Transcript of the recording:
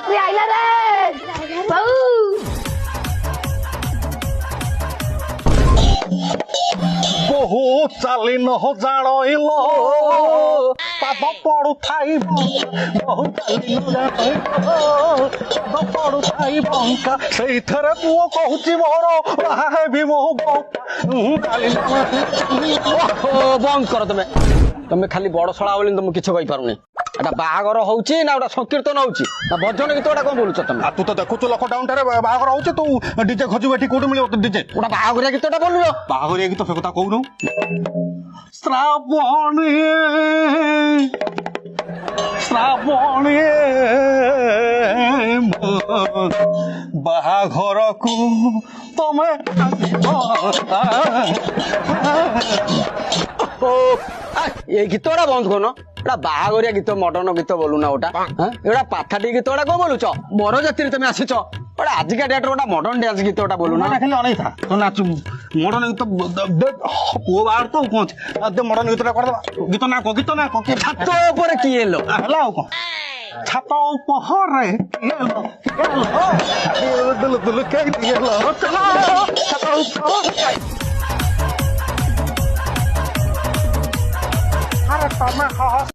ବରଯାତ୍ରୀ ଆଇଲା ରେ ବୋଉ। বহু চালি নহ জানইল পাদ পড়ুথাই বহু চালি জানইল পাদ পড়ুথাই বঙ্কা সেইথরে পুଅ କହୁଛି ମୋର ବାହା ହେବି ମୋ ବନ୍ଦ କର ତମେ ଖାଲି ବଡ ଶଳା ବୋଲି ତମେ କିଛି କହିପାରୁନି। ଏଟା ବାହାଘର ହଉଛି ନା ଗୋଟେ ସଂକୀର୍ତ୍ତନ ହଉଛି ନା ଭଜନ ଗୀତ ଗୁଡା କଣ ବୋଲୁଛ ତମେ? ତୁ ତ ଦେଖୁଛୁ ଲକଡାଉନ ଟାରେ ବାହାଘର ହଉଛି ତୁ ଡିଜେ ଖୋଜିବୁ ଏଠି କୋଉଠି ମିଳିବ ଡିଜେ? ଗୋଟେ ବାହାଘରିଆ ଗୀତଟା ବୋଲୁଛ। ବାହାଘରିଆ ଗୀତ ସେ କଥା କହୁନୁ। ଶ୍ରାବଣୀ ଶ୍ରାବଣୀ ବାହାଘରକୁ ତମେ এই গীতটা বন্ধ করো। এটা বাহাগরিয়া গীত মডর্ন গীত বলু না ওটা। এটা পাথাটি গীত ওটা কম বলুছ? বরযাত্রী তুমি আসিছ ওটা আজকা ডেটর ওটা মডর্ন ডান্স গীত ওটা বলু না। খালি অনেক থা তো নাচু মডর্ন গীত পুଅ ବାହାର ତ କଣ ଅଛି ମଡର୍ନ ଗୀତଟା କରିଦେବା। ଗୀତ ନା କହ ছাত্র উপরে কি এলো? ହେଲା ଆଉ କଣ ଛାତ ଉପହରେ ତମେ